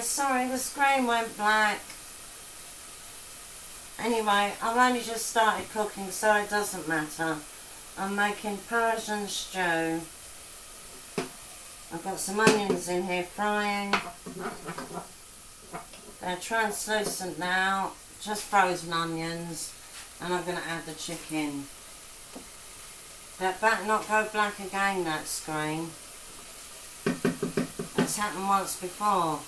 guys, sorry the screen went black. Anyway, I've only just started cooking, so it doesn't matter. I'm making Persian stew. I've got some onions in here frying. They're translucent now, just frozen onions, and I'm going to add the chicken. That better not go black again, that screen. That's happened once before.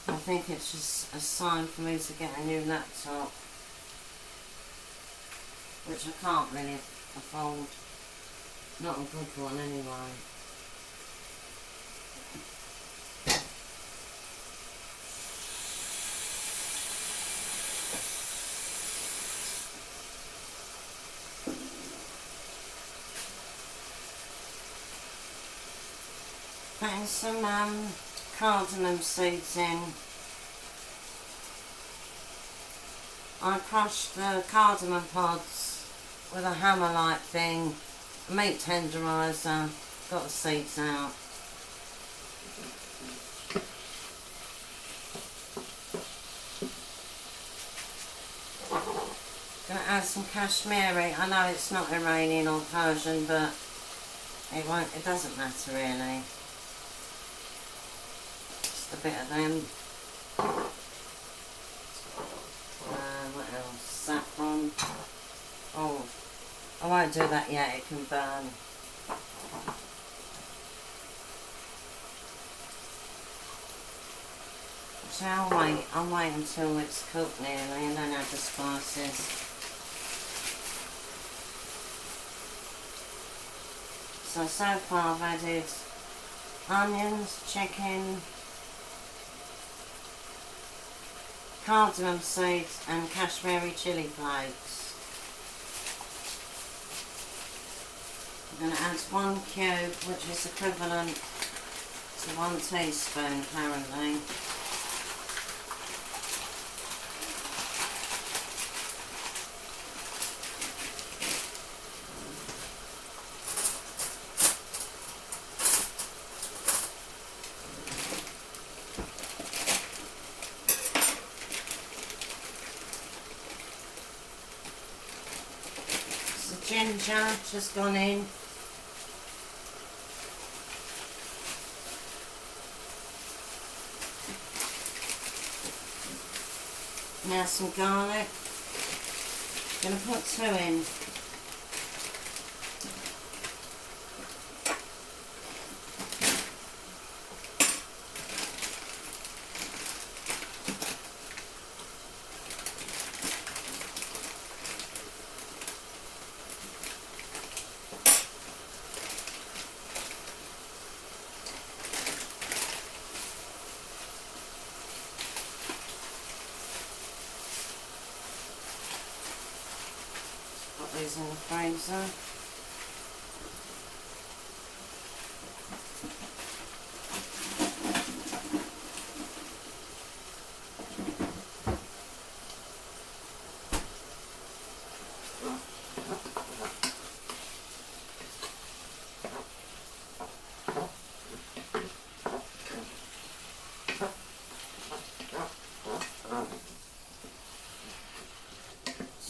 I think it's just a sign for me to get a new laptop, which I can't really afford. Not a good one anyway. Putting some cardamom seeds in. I crushed the cardamom pods with a hammer-like thing, a meat tenderiser, got the seeds out. Gonna add some Kashmiri. I know it's not Iranian or Persian, but it doesn't matter really. Just a bit of them. What else? Saffron. Oh, I won't do that yet, it can burn. So I'll wait until it's cooked nearly and then add the spices. So far I've added onions, chicken, cardamom seeds and Kashmiri chili flakes. I'm going to add 1 cube, which is equivalent to 1 teaspoon apparently. Ginger just gone in. Now some garlic. Gonna put 2 in. Put these in the freezer.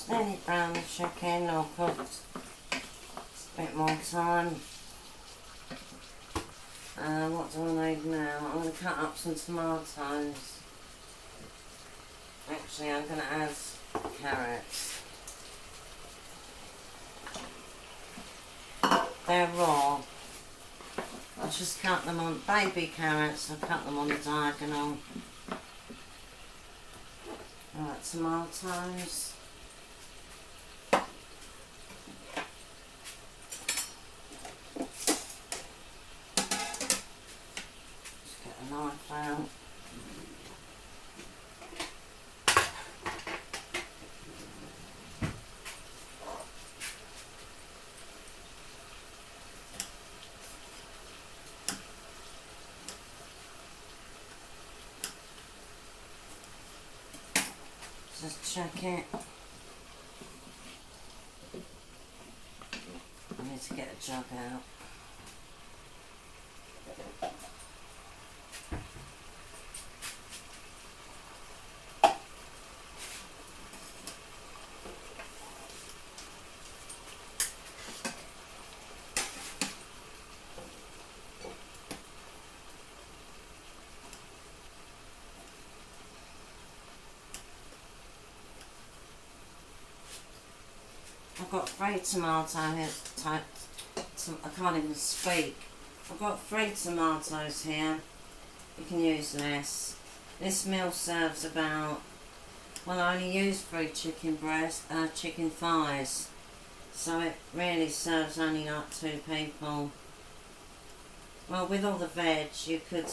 Nearly brown the chicken or cooked. It's a bit more time. What do I need now? I'm going to cut up some tomatoes. Actually, I'm going to add carrots. They're raw. I just cut them on baby carrots. I cut them on the diagonal. Alright, tomatoes. Knife out. Just check it. to get a jug out. I've got 3 tomato here, I can't even speak. I've got 3 tomatoes here, you can use less. This meal serves about, well, I only use 3 chicken thighs, so it really serves only like 2 people. Well, with all the veg, you could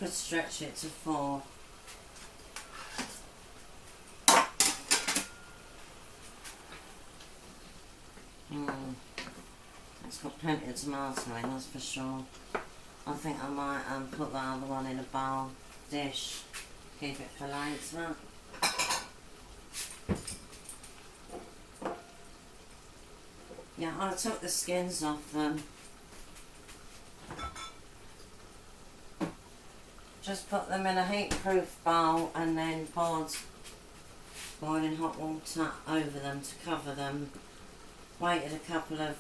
stretch it to 4. It's got plenty of tomato in, that's for sure. I think I might put the other one in a bowl dish, keep it for later. Yeah, I took the skins off them. Just put them in a heat-proof bowl and then poured boiling hot water over them to cover them. Waited a couple of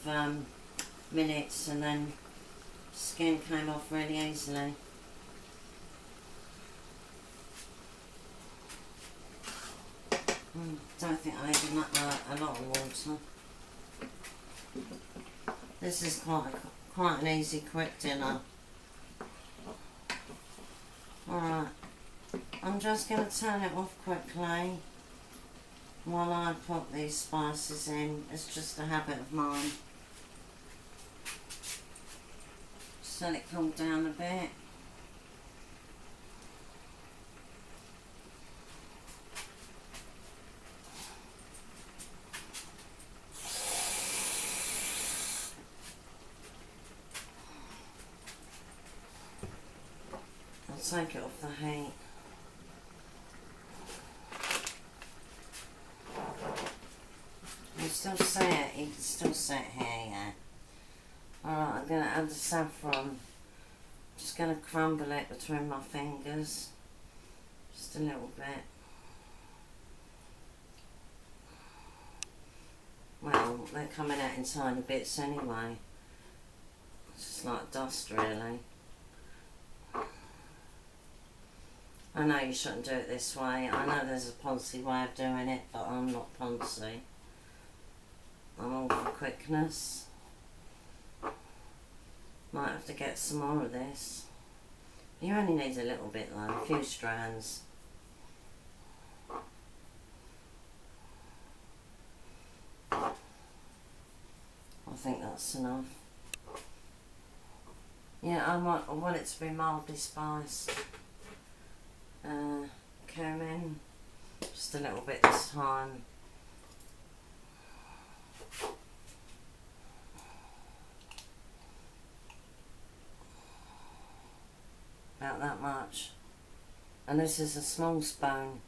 minutes and then skin came off really easily. Don't think I needed a lot of water. This is quite an easy, quick dinner. Alright, I'm just going to turn it off quickly while I put these spices in. It's just a habit of mine. Just let it cool down a bit. I'll take it off the heat. You still see it, you can still see it here, yeah. Alright, I'm going to add the saffron. Just going to crumble it between my fingers. Just a little bit. Well, they're coming out in tiny bits anyway. It's just like dust, really. I know you shouldn't do it this way. I know there's a poncy way of doing it, but I'm not poncy. I'm all for quickness. Might have to get some more of this. You only need a little bit though, a few strands. I think that's enough. Yeah, I want it to be mildly spiced. Cumin, just a little bit this time. About that much. And this is a small spoon.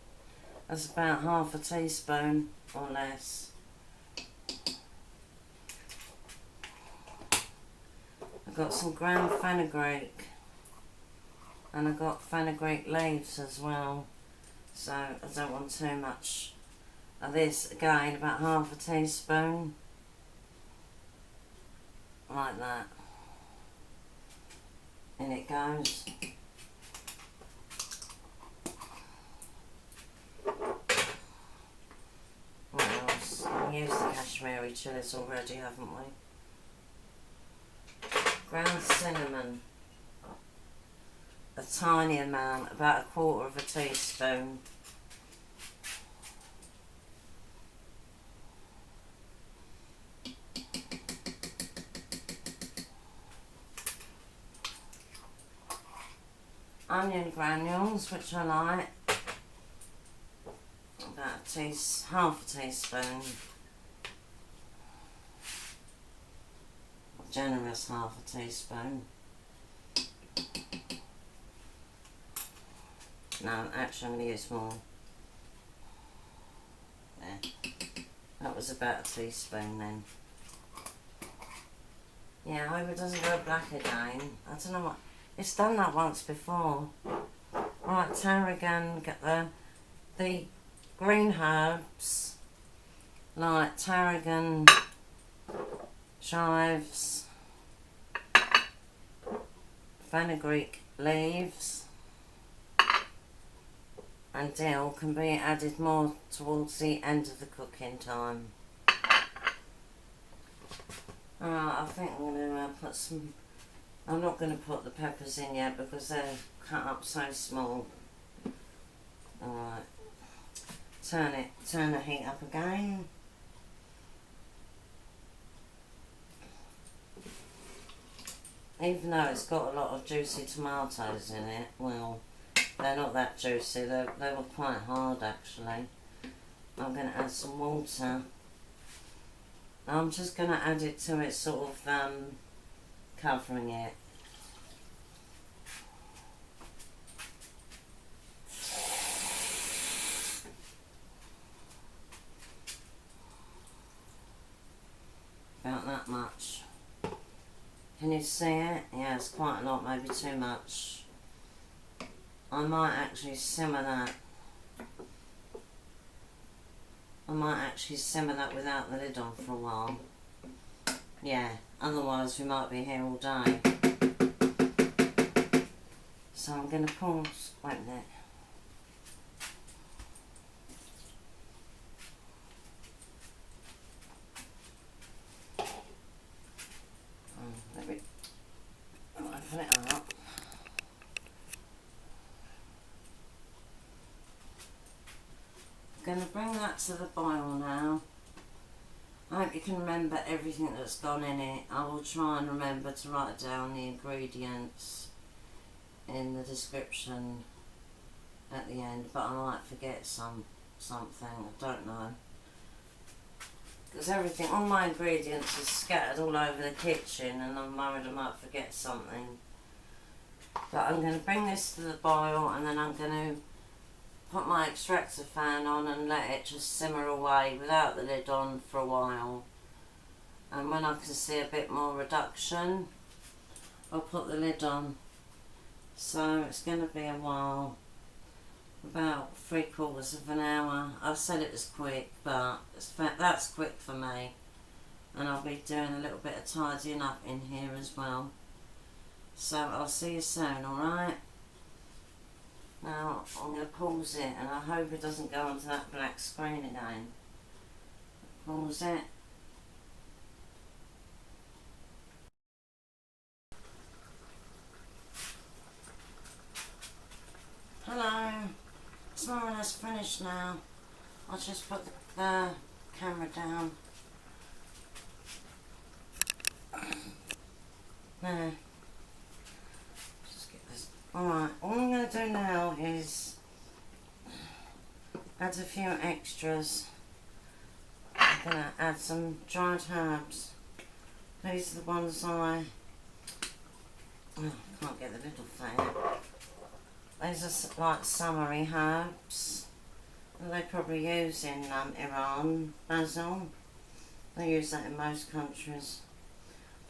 That's about half a teaspoon or less. I've got some ground fenugreek. And I've got fenugreek leaves as well. So I don't want too much of this. Again, about half a teaspoon. Like that. In it goes. What else? We used the Kashmiri chilies already, haven't we? Ground cinnamon. A tiny amount, about 1/4 of a teaspoon. Onion granules, which I like. About half a teaspoon. A generous half a teaspoon. No, actually I'm going to use more. There. That was about a teaspoon then. Yeah, I hope it doesn't go black again. I don't know what... It's done that once before. Right, tarragon, get the green herbs, like tarragon, chives, fenugreek leaves, and dill can be added more towards the end of the cooking time. Alright, I think I'm going to put some... I'm not going to put the peppers in yet because they're cut up so small. Alright, turn the heat up again. Even though it's got a lot of juicy tomatoes in it, well, they're not that juicy, they were quite hard actually. I'm going to add some water. I'm just going to add it to it, sort of covering it. About that much. Can you see it? Yeah, it's quite a lot, maybe too much. I might actually simmer that. I might actually simmer that without the lid on for a while. Yeah, otherwise we might be here all day. So I'm going to pause. Wait a minute. Open it up. I'm going to bring that to the boil now. I hope you can remember everything that's gone in it. I will try and remember to write down the ingredients in the description at the end, but I might forget something, I don't know. Because everything, all my ingredients are scattered all over the kitchen and I'm worried I might forget something. But I'm going to bring this to the boil and then I'm going to put my extractor fan on and let it just simmer away without the lid on for a while. And when I can see a bit more reduction, I'll put the lid on. So it's going to be a while, about 3/4 of an hour. I said it was quick, but that's quick for me. And I'll be doing a little bit of tidying up in here as well. So I'll see you soon, alright? Now I'm going to pause it and I hope it doesn't go onto that black screen again. Pause it. Hello, it's more or less finished now. I'll just put the camera down. There. Just get this. Alright, all I'm going to do now is add a few extras. I'm going to add some dried herbs. These are the ones I can't get the little thing. These are like summery herbs. And they probably use in Iran, basil. They use that in most countries.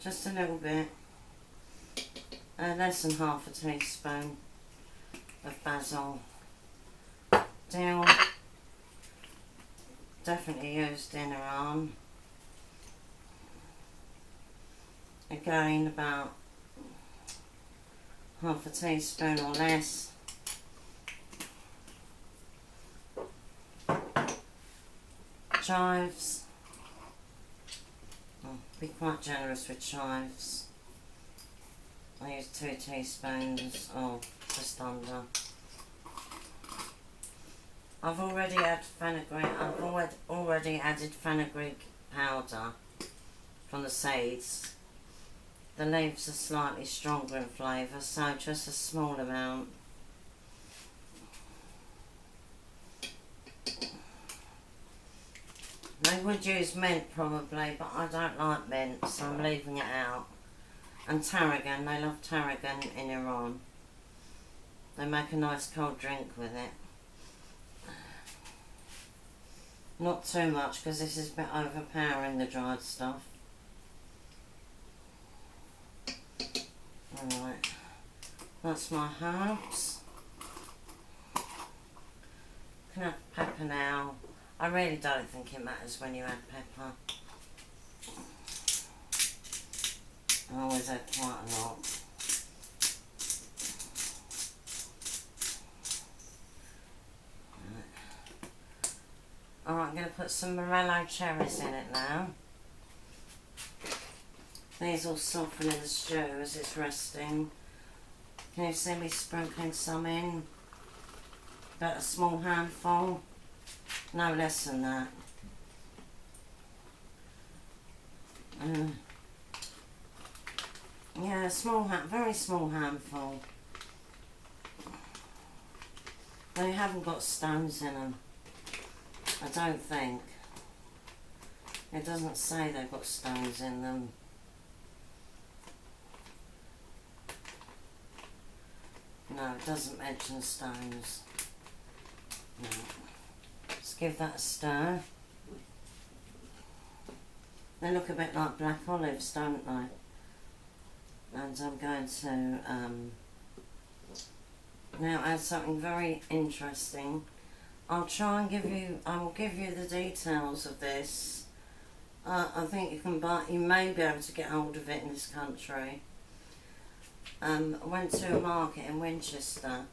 Just a little bit. Less than half a teaspoon of basil. Dill. Definitely used in Iran. Again, about half a teaspoon or less. Chives. Be quite generous with chives. I use 2 teaspoons, or just under. I've already added fenugreek. I've already added fenugreek powder from the seeds. The leaves are slightly stronger in flavour, so just a small amount. They would use mint probably, but I don't like mint, so I'm leaving it out. And tarragon, they love tarragon in Iran. They make a nice cold drink with it. Not too much, because this is a bit overpowering, the dried stuff. Alright, that's my herbs. Can add pepper now. I really don't think it matters when you add pepper. I always add quite a lot. Alright, I'm going to put some morello cherries in it now. These will soften in the stew as it's resting. Can you see me sprinkling some in? About a small handful. No less than that. Yeah, very small handful. They haven't got stones in them. I don't think. It doesn't say they've got stones in them. No, it doesn't mention stones. No. Just give that a stir. They look a bit like black olives, don't they? And I'm going to now add something very interesting. I will give you the details of this. I think you may be able to get hold of it in this country. I went to a market in Winchester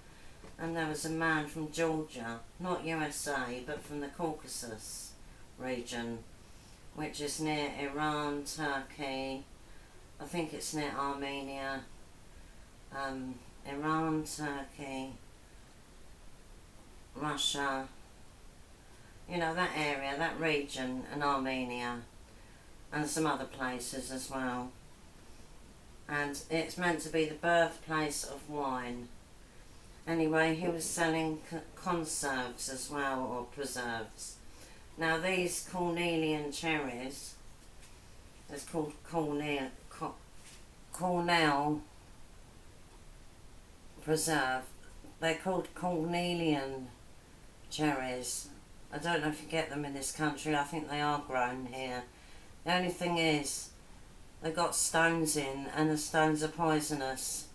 and there was a man from Georgia, not USA, but from the Caucasus region, which is near Iran, Turkey, I think it's near Armenia, Iran, Turkey, Russia, you know, that area, that region, and Armenia, and some other places as well. And it's meant to be the birthplace of wine. Anyway, he was selling conserves as well, or preserves. Now these Cornelian cherries, it's called Cornell preserve. They're called Cornelian cherries. I don't know if you get them in this country. I think they are grown here. The only thing is, they've got stones in, and the stones are poisonous.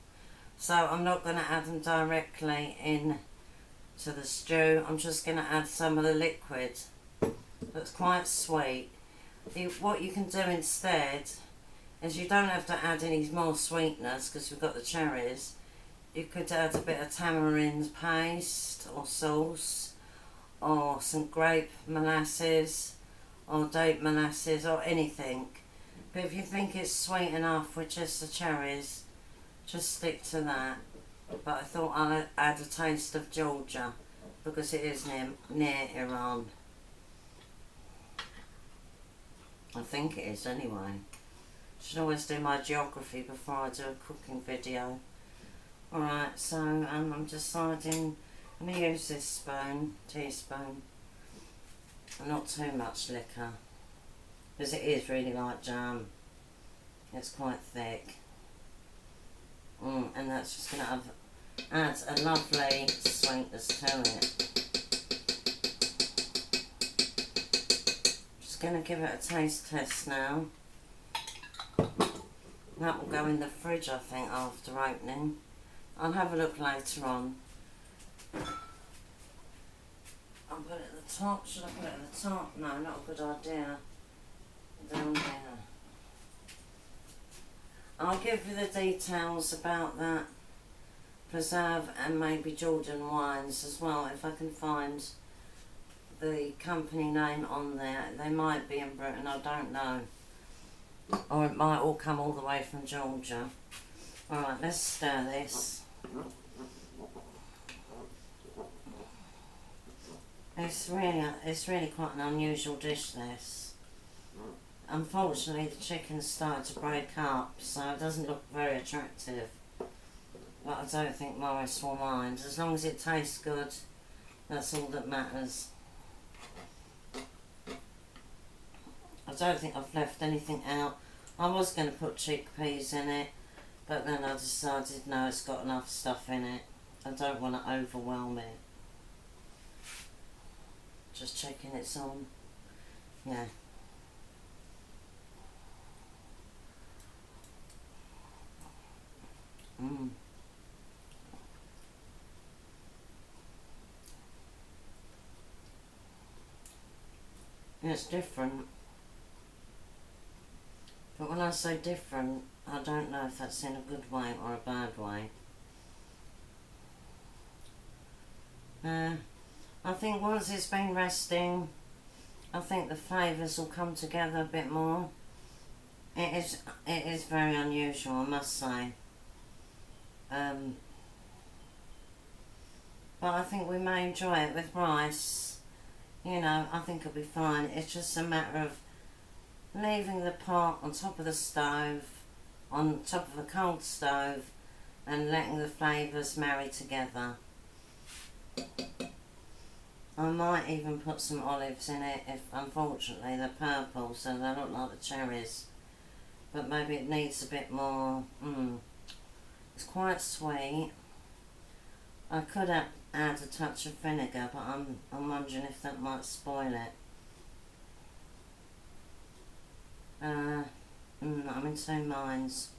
So I'm not going to add them directly in to the stew. I'm just going to add some of the liquid. That's quite sweet. What you can do instead is you don't have to add any more sweetness because we've got the cherries. You could add a bit of tamarind paste or sauce, or some grape molasses or date molasses or anything. But if you think it's sweet enough with just the cherries, just stick to that. But I thought I'll add a taste of Georgia because it is near Iran. I think it is anyway. Should always do my geography before I do a cooking video. Alright, so I'm deciding I'm going to use this teaspoon, not too much liquor, because it is really like jam. It's quite thick. And that's just going to add a lovely sweetness to it. Just going to give it a taste test now. That will go in the fridge, I think, after opening. I'll have a look later on. I'll put it at the top. Should I put it at the top? No, not a good idea. Down here. I'll give you the details about that preserve and maybe Georgian wines as well, if I can find the company name on there. They might be in Britain, I don't know. Or it might all come all the way from Georgia. Alright, let's stir this. It's really quite an unusual dish, this. Unfortunately, the chicken's started to break up, so it doesn't look very attractive. But I don't think Morris will mind. As long as it tastes good, that's all that matters. I don't think I've left anything out. I was going to put chickpeas in it, but then I decided no, it's got enough stuff in it. I don't want to overwhelm it. Just checking it's on. Yeah. Mm. It's different. But when I say different, I don't know if that's in a good way or a bad way. I think once it's been resting, I think the flavours will come together a bit more. It is very unusual, I must say. But I think we may enjoy it with rice. You know, I think it'll be fine. It's just a matter of leaving the pot on top of the stove, on top of a cold stove, and letting the flavours marry together. I might even put some olives in it if, unfortunately, they're purple, so they look like the cherries. But maybe it needs a bit more. It's quite sweet. I could add a touch of vinegar, but I'm wondering if that might spoil it. I'm in two minds.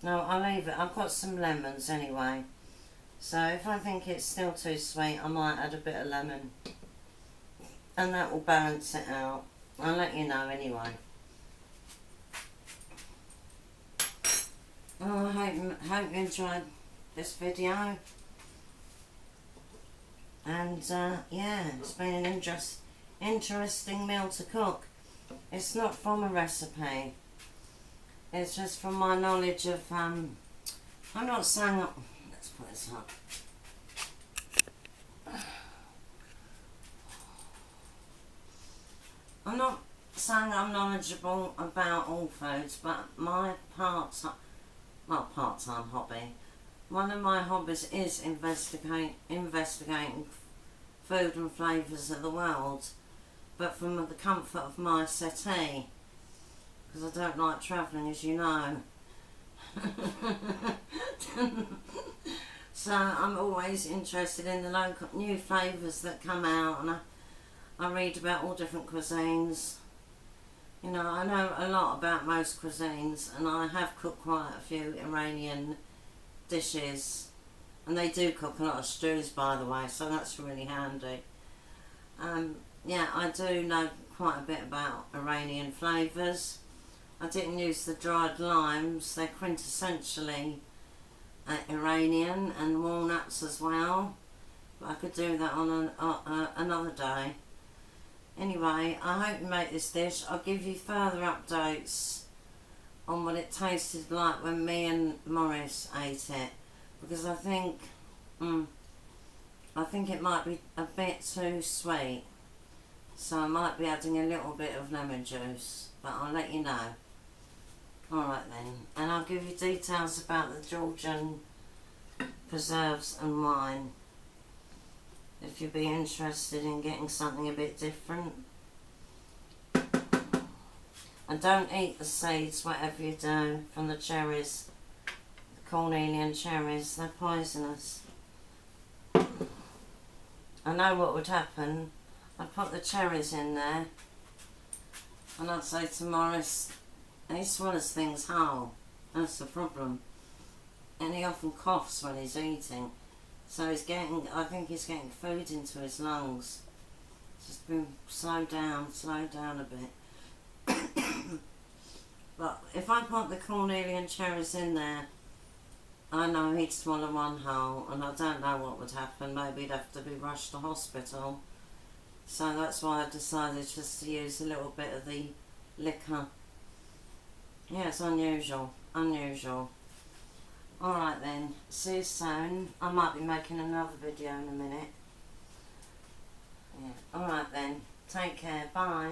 No, I'll leave it. I've got some lemons anyway. So if I think it's still too sweet, I might add a bit of lemon. And that will balance it out. I'll let you know anyway. Oh, I hope you enjoyed this video. And yeah, it's been an interesting meal to cook. It's not from a recipe. It's just from my knowledge of, I'm not saying, let's put this up. I'm not saying I'm knowledgeable about all foods, but my part-time hobby, one of my hobbies is investigating food and flavours of the world, but from the comfort of my settee, because I don't like travelling, as you know. So I'm always interested in the local new flavours that come out, and I read about all different cuisines. You know, I know a lot about most cuisines, and I have cooked quite a few Iranian dishes, and they do cook a lot of stews, by the way, so that's really handy. Yeah, I do know quite a bit about Iranian flavours. I didn't use the dried limes, they're quintessentially Iranian, and walnuts as well, but I could do that on another day. Anyway, I hope you make this dish. I'll give you further updates on what it tasted like when me and Morris ate it, because I think it might be a bit too sweet, so I might be adding a little bit of lemon juice, but I'll let you know. Alright then, and I'll give you details about the Georgian preserves and wine, if you'd be interested in getting something a bit different. And don't eat the seeds, whatever you do, from the cherries, the cornelian cherries, they're poisonous. I know what would happen. I'd put the cherries in there, and I'd say to Morris, he swallows things whole, that's the problem. And he often coughs when he's eating. So I think he's getting food into his lungs. Just been slow down a bit. But if I put the cornelian cherries in there, I know he'd swallow one whole, and I don't know what would happen. Maybe he'd have to be rushed to hospital. So that's why I decided just to use a little bit of the liquor. Yeah, it's unusual. Alright then, see you soon. I might be making another video in a minute. Yeah. Alright then, take care, bye.